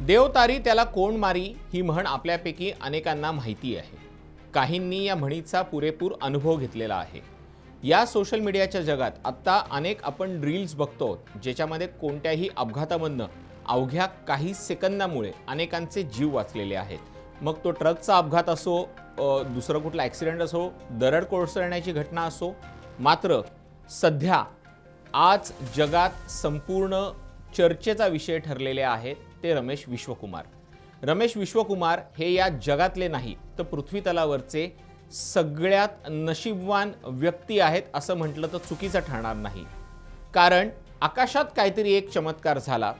देव तारी त्याला कोण मारी ही म्हण आपल्यापैकी अनेकांना माहिती आहे. काहींनी या म्हणीचा पुरेपूर अनुभव घेतलेला आहे. या सोशल मीडियाच्या जगात आता अनेक आपण रील्स बघतो ज्याच्यामध्ये कोणत्याही अपघातामधनं अवघ्या काही सेकंदामुळे अनेकांचे जीव वाचलेले आहेत. मग तो ट्रकचा अपघात असो, दुसरा कुठला ॲक्सिडेंट असो, दरड कोसळण्याची घटना असो. मात्र सध्या आज जगात संपूर्ण चर्चेचा विषय ठरलेले आहेत ते रमेश विश्वकुमार. रमेश विश्वकुमार हे या जगातले नाही तर पृथ्वी तलावरचे सगळ्यात नशीबवान व्यक्ती आहेत असं म्हटलं तर चुकीचं ठरणार नाही. कारण आकाशात काहीतरी एक चमत्कार झाला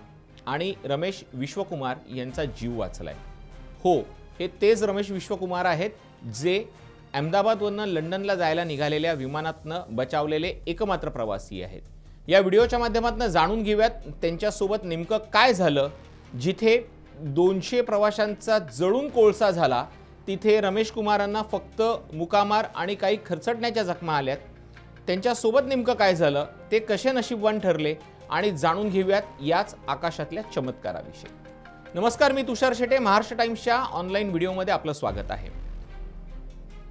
आणि रमेश विश्वकुमार यांचा जीव वाचलाय. हो, हे तेच रमेश विश्वकुमार आहेत जे अहमदाबादवरून लंडनला जायला निघालेल्या विमानातनं बचावलेले एकमात्र प्रवासी आहेत. या व्हिडिओच्या माध्यमातून जाणून घेऊयात त्यांच्यासोबत नेमकं काय झालं. जिथे 200 प्रवाशांचा जळून कोळसा झाला तिथे रमेश कुमारांना फक्त मुकामार आणि काही खरचटण्याच्या जखमा आल्यात. त्यांच्यासोबत नेमकं काय झालं, ते कसे नशीबवान ठरले आणि जाणून घेऊयात याच आकाशातल्या चमत्काराविषयी. नमस्कार, मी तुषार शेटे. महाराष्ट्र टाइम्सच्या ऑनलाईन व्हिडिओमध्ये आपलं स्वागत आहे.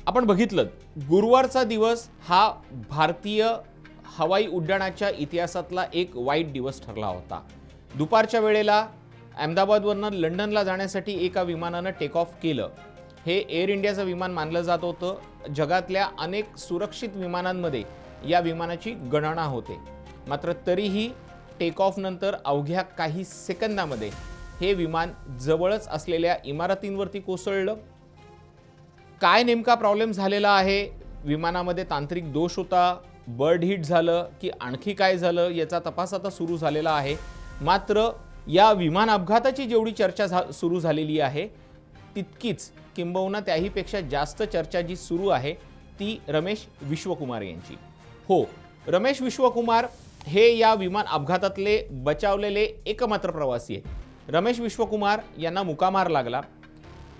आपण बघितलं, गुरुवारचा दिवस हा भारतीय हवाई उड्डाणाच्या इतिहासातला एक वाईट दिवस ठरला होता. दुपारच्या वेळेला अहमदाबादवरून लंडनला जाण्यासाठी एका विमानानं टेक ऑफ केलं. हे एअर इंडियाचं विमान मानलं जात होतं. जगातल्या अनेक सुरक्षित विमानांमध्ये या विमानाची गणना होते. मात्र तरीही टेक ऑफ नंतर अवघ्या काही सेकंदामध्ये हे विमान जवळच असलेल्या इमारतींवरती कोसळलं. काय नेमका प्रॉब्लेम झालेला आहे, विमानामध्ये तांत्रिक दोष होता, बर्ड हिट झालं की आणखी काय झालं, याचा तपास आता सुरू झालेला आहे. मात्र या विमान अपघाताची जेवढी चर्चा सुरू झालेली आहे तितकीच किंबहुना त्याहीपेक्षा जास्त चर्चा जी सुरू आहे ती रमेश विश्वकुमार यांची. हो, रमेश विश्वकुमार हे या विमान अपघातातले बचावलेले एकमात्र प्रवासी आहेत. रमेश विश्वकुमार यांना मुकामार लागला.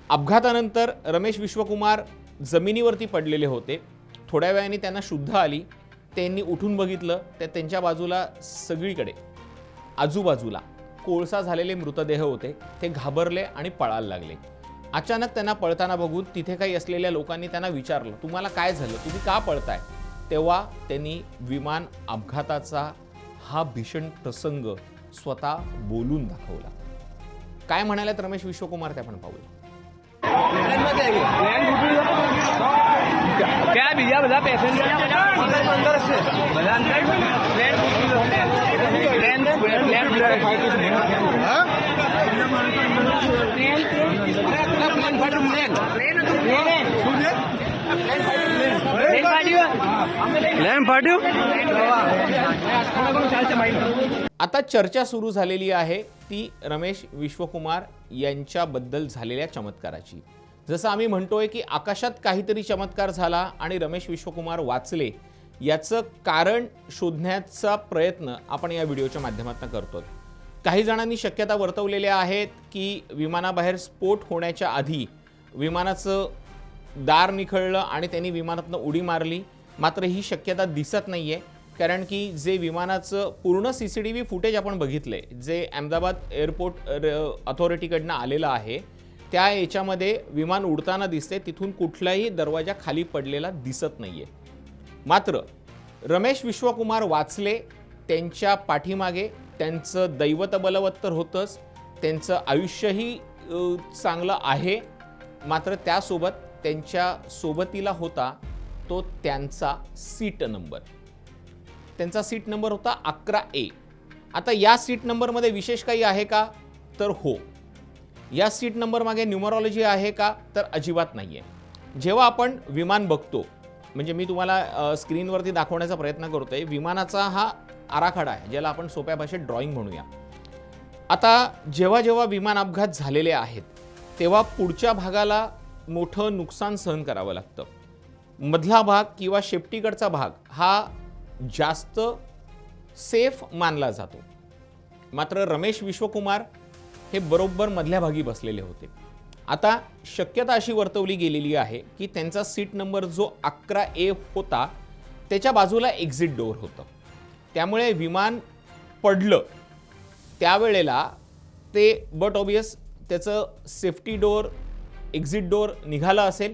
अपघातानंतर रमेश विश्वकुमार जमिनीवरती पडलेले होते. थोड्या वेळाने त्यांना शुद्ध आली. त्यांनी उठून बघितलं तर त्यांच्या बाजूला सगळीकडे आजूबाजूला कोळसा झालेले मृतदेह होते. ते घाबरले आणि पळायला लागले. अचानक त्यांना पळताना बघून तिथे काही असलेल्या लोकांनी त्यांना विचारलं, तुम्हाला काय झालं, तुम्ही का पळताय? तेव्हा त्यांनी विमान अपघाताचा हा भीषण प्रसंग स्वतः बोलून दाखवला. काय म्हणाल्यात रमेश विश्वकुमार ते आपण पाहूया. क्या भैया बता पैसेंजर अंदर से आता चर्चा सुरू झालेली आहे ती रमेश विश्वकुमार यांच्याबद्दल झालेल्या चमत्काराची. जसं आम्ही म्हणतोय की आकाशात काहीतरी चमत्कार झाला आणि रमेश विश्वकुमार वाचले, याचं कारण शोधण्याचा प्रयत्न आपण या व्हिडिओच्या माध्यमातून करतो. काही जणांनी शक्यता वर्तवलेल्या आहेत की विमानाबाहेर स्फोट होण्याच्या आधी विमानाचं दार निखळलं आणि त्यांनी विमानातनं उडी मारली. मात्र ही शक्यता दिसत नाही आहे. कारण की जे विमानाचं पूर्ण CCTV फुटेज आपण बघितले, जे अहमदाबाद एअरपोर्ट अथॉरिटीकडनं आलेलं आहे, त्या याच्यामध्ये विमान उडताना दिसते. तिथून कुठलाही दरवाजा खाली पडलेला दिसत नाही आहे. मात्र रमेश विश्वकुमार वाचले. त्यांच्या पाठीमागे त्यांचं दैवत बलवत्तर होतंच, त्यांचं आयुष्यही चांगलं आहे. मात्र त्यासोबत त्यांच्या सोबतीला होता तो त्यांचा सीट नंबर. त्यांचा सीट नंबर होता 11A. आता या सीट नंबरमध्ये विशेष काही आहे का, तर हो, या सीट नंबर मागे न्यूमरॉलॉजी आहे का, तर अजिबात नाही आहे. जेव्हा आपण विमान बघतो, म्हणजे मी तुम्हाला स्क्रीनवरती दाखवण्याचा प्रयत्न करतोय, विमानाचा हा आराखडा आहे ज्याला आपण सोप्या भाषेत ड्रॉइंग म्हणूया. आता जेव्हा जेव्हा विमान अपघात झालेले आहेत तेव्हा पुढच्या भागाला मोठं नुकसान सहन करावं लागतं. मधला भाग किंवा शेपटीकडचा भाग हा जास्त सेफ मानला जातो. मात्र रमेश विश्वकुमार हे बरोबर मधल्या भागी बसलेले होते. आता शक्यता अशी वर्तवली गेलेली आहे की त्यांचा सीट नंबर जो 11A होता त्याच्या बाजूला एक्झिट डोअर होतं. त्यामुळे विमान पडलं त्यावेळेला ते बट ऑबियस त्याचं सेफ्टी डोअर एक्झिट डोअर निघाला असेल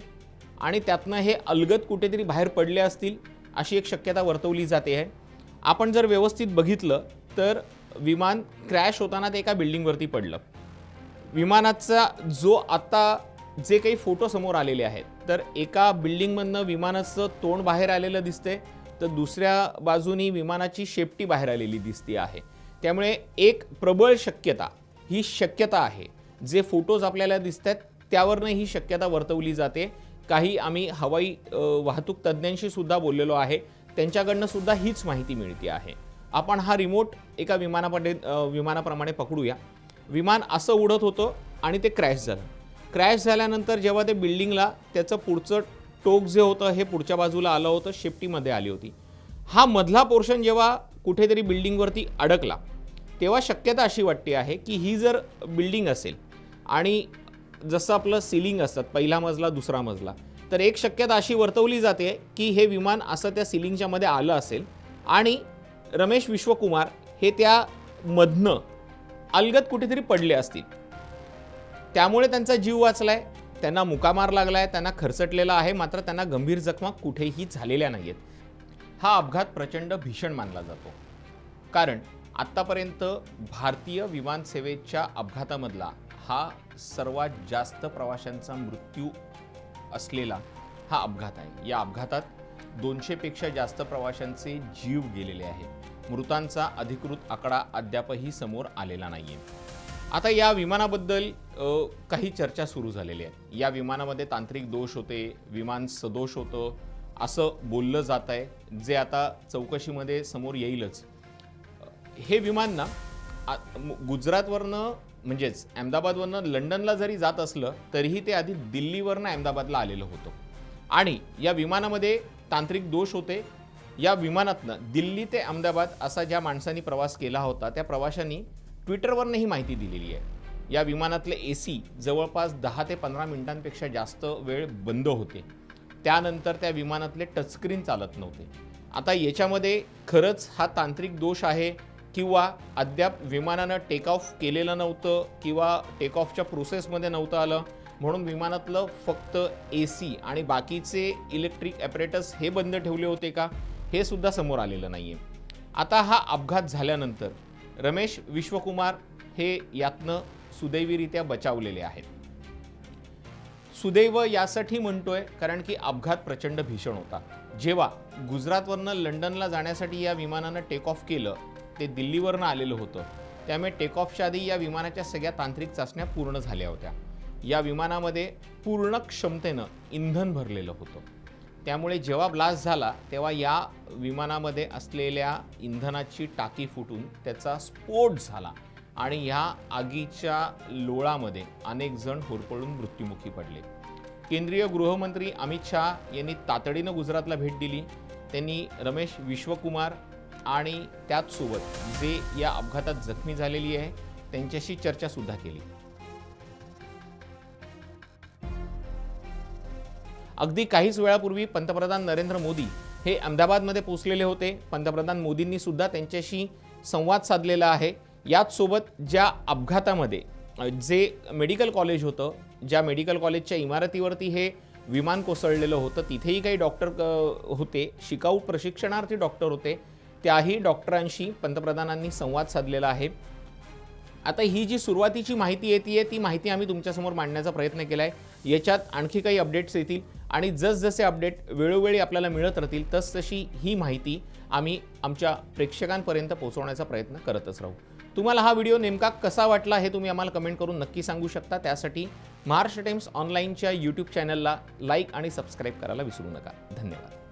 आणि त्यातनं हे अलगद कुठेतरी बाहेर पडले असतील अशी एक शक्यता वर्तवली जाते आहे. आपण जर व्यवस्थित बघितलं तर विमान क्रॅश होताना ते एका बिल्डिंगवरती पडलं. विमानाचा जो आता जे काही फोटो समोर आलेले आहेत तर एका बिल्डिंगमधनं विमानाचं तोंड बाहेर आलेलं दिसते तर दुसऱ्या बाजूनी विमानाची शेपटी बाहेर आलेली दिसते आहे. त्यामुळे एक प्रबळ शक्यता ही शक्यता आहे. जे फोटोज आपल्याला दिसत आहेत त्यावरनं ही शक्यता वर्तवली जाते. काही आम्ही हवाई वाहतूक तज्ज्ञांशी सुद्धा बोललेलो आहे, त्यांच्याकडनं सुद्धा हीच माहिती मिळते आहे. आपण हा रिमोट एका विमानाप्रमाणे पकडूया. विमान असं उडत होतं आणि ते क्रॅश झालं. क्रॅश झाल्यानंतर जेव्हा ते बिल्डिंगला त्याचं पुढचं टोक जे होतं हे पुढच्या बाजूला आलं होतं, शेपटीमध्ये आली होती. हा मधला पोर्शन जेव्हा कुठेतरी बिल्डिंगवरती अडकला तेव्हा शक्यता अशी वाटते आहे की ही जर बिल्डिंग असेल आणि जसं आपलं सिलिंग असतात पहिला मजला दुसरा मजला, तर एक शक्यता अशी वर्तवली जाते की हे विमान असं त्या सिलिंगच्या मध्ये आलं असेल आणि रमेश विश्वकुमार हे त्या मधनं अलगद कुठेतरी पडले असतील. त्यामुळे त्यांचा जीव वाचलाय, त्यांना मुकामार लागलाय, त्यांना खरचटलेला आहे, मात्र त्यांना गंभीर जखमा कुठेही झालेल्या नाहीयेत. हा अपघात प्रचंड भीषण मानला जातो कारण आत्तापर्यंत भारतीय विमानसेवेच्या अपघातामधला हा सर्वात जास्त प्रवाशांचा मृत्यू असलेला हा अपघात आहे. या अपघातात 200 पेक्षा जास्त प्रवाशांचे जीव गेलेले आहेत. मृतांचा अधिकृत आकडा अद्यापही समोर आलेला नाहीये. आता या विमानाबद्दल काही चर्चा सुरू झालेली आहे. या विमानामध्ये तांत्रिक दोष होते, विमान सदोष होतं असं बोललं जात आहे, जे आता चौकशीमध्ये समोर येईलच. हे विमान ना गुजरातवरनं म्हणजेच अहमदाबादवरनं लंडनला जरी जात असलं तरीही ते आधी दिल्लीवरनं अहमदाबादला आलेलं होतं आणि या विमानामध्ये तांत्रिक दोष होते. या विमानातनं दिल्ली ते अहमदाबाद असा ज्या माणसांनी प्रवास केला होता त्या प्रवाशांनी ट्विटरवरनं ही माहिती दिलेली आहे. या विमानातले AC जवळपास 10 ते 15 मिनिटांपेक्षा जास्त वेळ बंद होते. त्यानंतर त्या विमानातले टचस्क्रीन चालत नव्हते. आता याच्यामध्ये खरंच हा तांत्रिक दोष आहे किंवा अद्याप विमानानं टेक ऑफ केलेलं नव्हतं किंवा टेक ऑफच्या प्रोसेसमध्ये नव्हतं आलं म्हणून विमानातलं फक्त AC आणि बाकीचे इलेक्ट्रिक ॲपरेटस हे बंद ठेवले होते का, हे सुद्धा समोर आलेलं नाही आहे. आता हा अपघात झाल्यानंतर रमेश विश्वकुमार हे यातनं सुदैवीरित्या बचावलेले आहेत. सुदैव यासाठी म्हणतोय कारण की अपघात प्रचंड भीषण होता. जेव्हा गुजरातवरनं लंडनला जाण्यासाठी या विमानानं टेक ऑफ केलं ते दिल्लीवरनं आलेलं होतं, त्यामुळे टेक ऑफच्या आधी या विमानाच्या सगळ्या तांत्रिक चाचण्या पूर्ण झाल्या होत्या. या विमानामध्ये पूर्ण क्षमतेनं इंधन भरलेलं होतं. त्यामुळे जेव्हा ब्लास्ट झाला तेव्हा या विमानामध्ये असलेल्या इंधनाची टाकी फुटून त्याचा स्फोट झाला आणि ह्या आगीच्या लोळामध्ये अनेक जण होरपळून मृत्युमुखी पडले. केंद्रीय गृहमंत्री अमित शाह यांनी तातडीनं गुजरातला भेट दिली. त्यांनी रमेश विश्वकुमार आणि त्याचसोबत जे या अपघातात जखमी झालेली आहे त्यांच्याशी चर्चा सुद्धा केली. अगदी काहीच वेळापूर्वी पंतप्रधान नरेंद्र मोदी हे अहमदाबादमध्ये पोहोचलेले होते. पंतप्रधान मोदींनी सुद्धा त्यांच्याशी संवाद साधलेला आहे. याचसोबत ज्या अपघातामध्ये जे मेडिकल कॉलेज होतं, ज्या मेडिकल कॉलेजच्या इमारतीवरती हे विमान कोसळलेलं होतं, तिथेही काही डॉक्टर होते, शिकाऊ प्रशिक्षणार्थी डॉक्टर होते. त्याही डॉक्टरांशी पंतप्रधानांनी संवाद साधलेला आहे. आता ही जी सुरुवातीची माहिती येते ती माहिती आम्ही तुमच्यासमोर मांडण्याचा प्रयत्न केला आहे. याच्यात आणखी काही अपडेट्स येतील आणि जसजसे अपडेट वेळोवेळी आपल्याला मिळत राहतील तसतशी ही माहिती आम्ही आमच्या प्रेक्षकांपर्यंत पोहोचवण्याचा प्रयत्न करतच राहू. तुम्हाला हा व्हिडिओ नेमका कसा वाटला हे तुम्ही आम्हाला कमेंट करून नक्की सांगू शकता. त्यासाठी महाराष्ट्र टाइम्स ऑनलाईनच्या YouTube चॅनलला लाईक आणि सबस्क्राईब करायला विसरू नका. धन्यवाद.